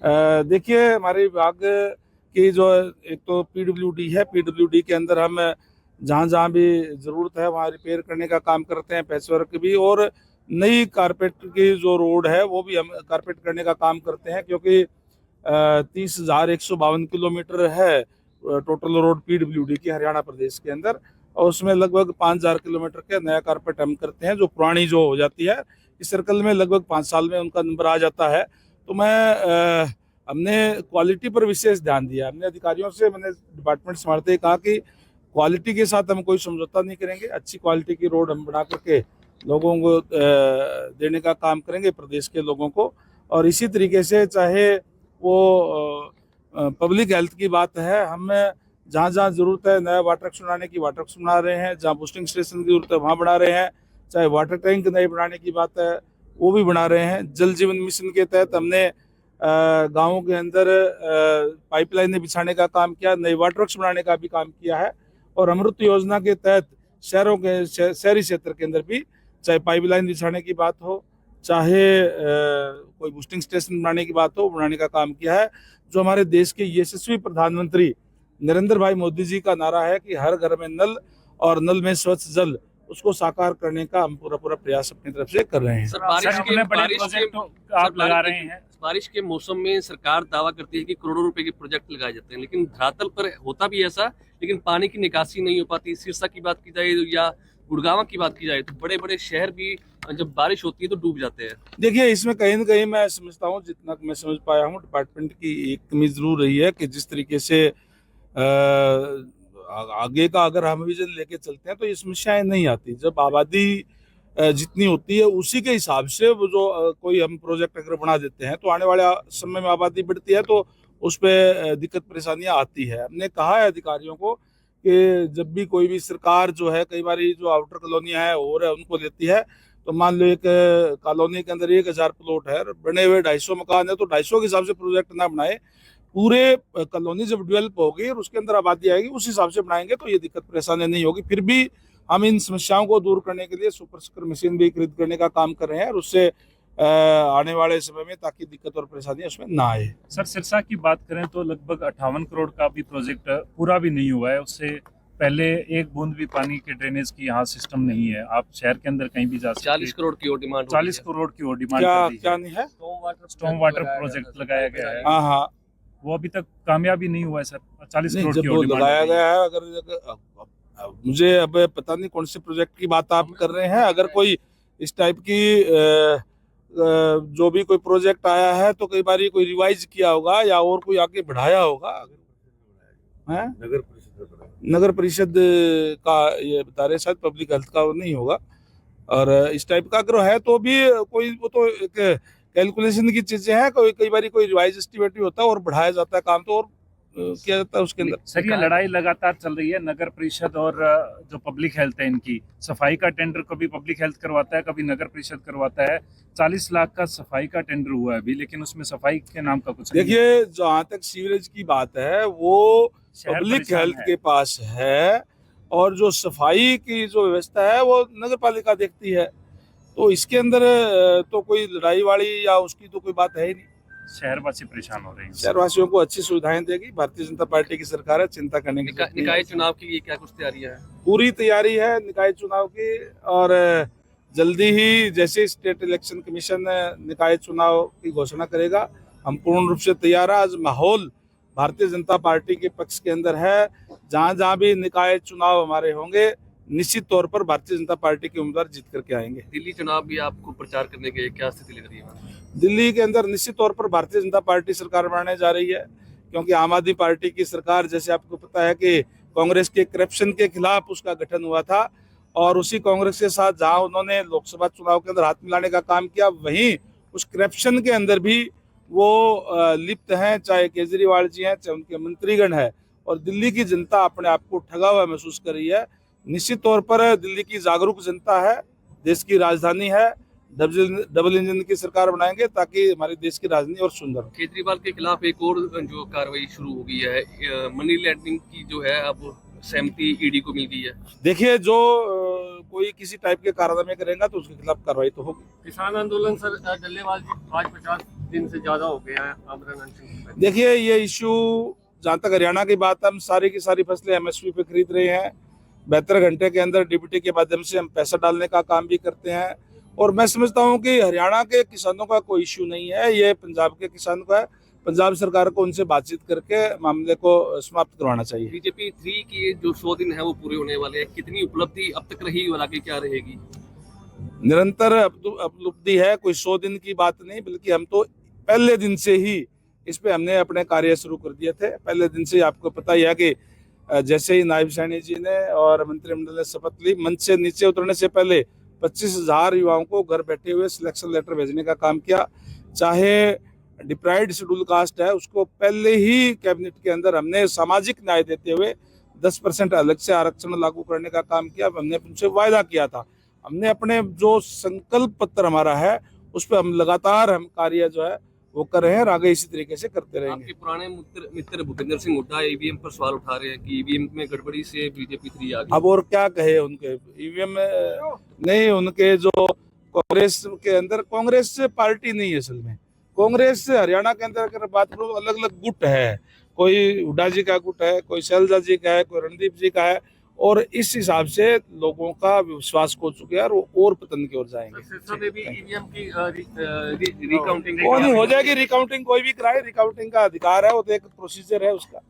देखिए, हमारे विभाग की जो एक तो पीडब्ल्यूडी है, पीडब्ल्यूडी के अंदर हम जहाँ जहाँ भी ज़रूरत है वहाँ रिपेयर करने का काम करते हैं, पैच वर्क भी, और नई कारपेट की जो रोड है वो भी हम कारपेट करने का काम करते हैं, क्योंकि 30,152 किलोमीटर है टोटल रोड पीडब्ल्यूडी की हरियाणा प्रदेश के अंदर, और उसमें लगभग 5,000 किलोमीटर के नया कारपेट हम करते हैं, जो पुरानी जो हो जाती है इस सर्कल में लगभग 5 साल में उनका नंबर आ जाता है। तो हमने क्वालिटी पर विशेष ध्यान दिया। हमने अधिकारियों से, मैंने डिपार्टमेंट संभालते ही कहा कि क्वालिटी के साथ हम कोई समझौता नहीं करेंगे, अच्छी क्वालिटी की रोड हम बना करके लोगों को देने का काम करेंगे, प्रदेश के लोगों को। और इसी तरीके से चाहे वो पब्लिक हेल्थ की बात है, हम जहाँ जहाँ ज़रूरत है नया वाटर वर्क्स बनाने की वाटर वर्क्स बना रहे हैं, जहाँ बूस्टिंग स्टेशन की ज़रूरत है वहाँ बना रहे हैं, चाहे वाटर टैंक नए बनाने की बात है वो भी बना रहे हैं। जल जीवन मिशन के तहत हमने गाँवों के अंदर पाइपलाइनें बिछाने का काम किया, नए वाटर वर्क्स बनाने का भी काम किया है, और अमृत योजना के तहत शहरों के शहरी क्षेत्र के अंदर भी चाहे पाइपलाइन बिछाने की बात हो, चाहे कोई बूस्टिंग स्टेशन बनाने की बात हो, बनाने का काम किया है। जो हमारे देश के यशस्वी प्रधानमंत्री नरेंद्र भाई मोदी जी का नारा है कि हर घर में नल और नल में स्वच्छ जल, उसको साकार करने का हम पूरा प्रयास अपनी तरफ से कर रहे हैं। सर, बारिश के मौसम में सरकार दावा करती है कि करोड़ों रुपए के प्रोजेक्ट लगाए जाते हैं, लेकिन धरातल पर होता भी ऐसा, लेकिन पानी की निकासी नहीं हो पाती। सिरसा की बात की जाए या गुड़गांव की बात की जाए तो बड़े बड़े शहर भी जब बारिश होती है तो डूब जाते हैं। देखिए, इसमें कहीं ना कहीं मैं समझता हूँ, जितना मैं समझ पाया हूँ, डिपार्टमेंट की एक कमी जरूर रही है कि जिस तरीके से आगे का अगर हम विजन लेके चलते हैं तो ये समस्याएं नहीं आती। जब आबादी जितनी होती है उसी के हिसाब से वो जो कोई हम प्रोजेक्ट अगर बना देते हैं तो आने वाले समय में आबादी बढ़ती है तो उस पर दिक्कत परेशानियां आती है। हमने कहा है अधिकारियों को कि जब भी कोई भी सरकार जो है, कई बार जो आउटर कॉलोनियां है और है उनको लेती है, तो मान लो एक कॉलोनी के अंदर 1,000 प्लॉट है, बने हुए 250 मकान है, तो 250 के हिसाब से प्रोजेक्ट ना बनाए, पूरे कॉलोनी जब डेवलप होगी और उसके अंदर आबादी आएगी उस हिसाब से बनाएंगे तो ये दिक्कत परेशानी नहीं होगी। फिर भी हम इन समस्याओं को दूर करने के लिए सुपर स्क्र मशीन भी खरीद करने का काम कर रहे हैं, और उससे आने वाले समय में ताकि दिक्कत और परेशानी उसमें ना आए। सर, सिरसा की बात करें तो लगभग 58 करोड़ का भी प्रोजेक्ट पूरा भी नहीं हुआ है। उससे पहले एक बूंद भी पानी के ड्रेनेज की यहाँ सिस्टम नहीं है। आप शहर के अंदर कहीं भी जा सकते 40 करोड़ की और डिमांड 40 करोड़ की और डिमांड क्या नहीं है? स्टॉर्म वाटर प्रोजेक्ट लगाया गया है। हाँ, वो अभी तक कामयाबी नहीं हुआ है सर। 40 करोड़ जब की वो और डिमांड लगाया गया है, अगर मुझे अब पता नहीं कौन से प्रोजेक्ट की बात आप कर रहे हैं। अगर कोई इस टाइप की जो भी कोई प्रोजेक्ट आया है तो कई बार कोई रिवाइज किया होगा या और कोई आगे बढ़ाया होगा। नगर परिषद का ये बता रहे, शायद पब्लिक हेल्थ का वो नहीं होगा। और इस टाइप का अगर है तो भी कोई, वो तो एक कैलकुलेशन की चीजें हैं, कई बार कोई रिवाइज एस्टिमेट भी होता है और बढ़ाया जाता है काम, तो और किया जाता है उसके अंदर। सर, ये लड़ाई लगातार चल रही है नगर परिषद और जो पब्लिक हेल्थ है इनकी। सफाई का टेंडर कभी पब्लिक हेल्थ करवाता है, कभी नगर परिषद करवाता है। 40 लाख का सफाई का टेंडर हुआ है अभी, लेकिन उसमें सफाई के नाम का कुछ देखिए, जहाँ तक सीवरेज की बात है वो पब्लिक हेल्थ के पास है, और जो सफाई की जो व्यवस्था है वो नगर पालिका देखती है। तो इसके अंदर तो कोई लड़ाई वाली या उसकी तो कोई बात है ही नहीं। शहरवासी परेशान हो रहे हैं। शहरवासियों को अच्छी सुविधाएं देगी भारतीय जनता पार्टी की सरकार है, चिंता करने की जरूरत नहीं। निकाय चुनाव की क्या कुछ तैयारियां हैं? पूरी तैयारी है निकाय चुनाव की, और जल्दी ही जैसे स्टेट इलेक्शन कमीशन निकाय चुनाव की घोषणा करेगा, हम पूर्ण रूप से तैयार है। आज माहौल भारतीय जनता पार्टी के पक्ष के अंदर है। जहां जहां भी निकाय चुनाव हमारे होंगे, निश्चित तौर पर भारतीय जनता पार्टी के उम्मीदवार जीत करके आएंगे। दिल्ली चुनाव भी आपको प्रचार करने के क्या स्थिति लग रही है? दिल्ली के अंदर निश्चित तौर पर भारतीय जनता पार्टी सरकार बनाने जा रही है, क्योंकि आम आदमी पार्टी की सरकार, जैसे आपको पता है कि कांग्रेस के करप्शन के खिलाफ उसका गठन हुआ था, और उसी कांग्रेस के साथ जहां उन्होंने लोकसभा चुनाव के अंदर हाथ मिलाने का काम किया, वहीं उस करप्शन के अंदर भी वो लिप्त हैं, चाहे केजरीवाल जी हैं, चाहे उनके मंत्रीगण है। और दिल्ली की जनता अपने आप को ठगा हुआ महसूस कर रही है। निश्चित तौर पर दिल्ली की जागरूक जनता है, देश की राजधानी है, डबल इंजन की सरकार बनाएंगे ताकि हमारे देश की राजधानी और सुंदर हो। केजरीवाल के खिलाफ एक और जो कार्रवाई शुरू हो गई है, मनी लैंडिंग की जो है, अब सहमति ईडी को मिल गई है। देखिए, जो कोई किसी टाइप के कारनामे करेगा तो उसके खिलाफ कार्रवाई तो होगी। किसान आंदोलन सर, डल्लेवाल जी आज 50 दिन से ज्यादा हो गया है आमरण अनशन। देखिए ये इशू, जहाँ तक हरियाणा की बात, हम सारी की सारी फसलें एमएसपी पे खरीद रहे हैं। 72 घंटे के अंदर डीबीटी के माध्यम से हम पैसा डालने का काम भी करते हैं। और मैं समझता हूँ कि हरियाणा के किसानों का कोई इशू नहीं है, ये पंजाब के किसानों का है। पंजाब सरकार को उनसे बातचीत करके मामले को समाप्त करवाना चाहिए। बीजेपी 3 की जो 100 दिन है वो पूरे होने वाले हैं, कितनी उपलब्धि अब तक रही और आगे क्या रहेगी? निरंतर उपलब्धि है, कोई 100 दिन की बात नहीं, बल्कि हम तो पहले दिन से ही इस पे हमने अपने कार्य शुरू कर दिए थे। पहले दिन से ही आपको पता ही है कि जैसे ही नायब सैनी जी ने और मंत्रिमंडल ने शपथ ली, मंच से नीचे उतरने से पहले 25,000 युवाओं को घर बैठे हुए सिलेक्शन लेटर भेजने का काम किया। चाहे डिप्राइव्ड शेड्यूल कास्ट है, उसको पहले ही कैबिनेट के अंदर हमने सामाजिक न्याय देते हुए 10% अलग से आरक्षण लागू करने का काम किया। हमने उनसे वायदा किया था, हमने अपने जो संकल्प पत्र हमारा है उस पर हम लगातार कार्य जो है वो कर रहे हैं और आगे इसी तरीके से करते रहेंगे। आपके पुराने मित्र भूपेंद्र सिंह हुड्डा ईवीएम पर सवाल उठा रहे हैं कि ईवीएम में गड़बड़ी से बीजेपी 3 आ गई। अब और क्या कहे, उनके ईवीएम नहीं, उनके जो कांग्रेस के अंदर, कांग्रेस पार्टी नहीं है असल में। कांग्रेस हरियाणा के अंदर अगर बात करूँ, अलग अलग गुट है, कोई हुड्डा जी का गुट है, कोई शैलजा जी का है, कोई रणदीप जी का है, और इस हिसाब से लोगों का विश्वास खो चुके हैं और पतन की ओर जाएंगे। सिरसा में भी ईवीएम की रिकाउंटिंग वो नहीं हो जाएगी रिकाउंटिंग, कोई भी कराए, रिकाउंटिंग का अधिकार है, वो तो एक प्रोसीजर है उसका।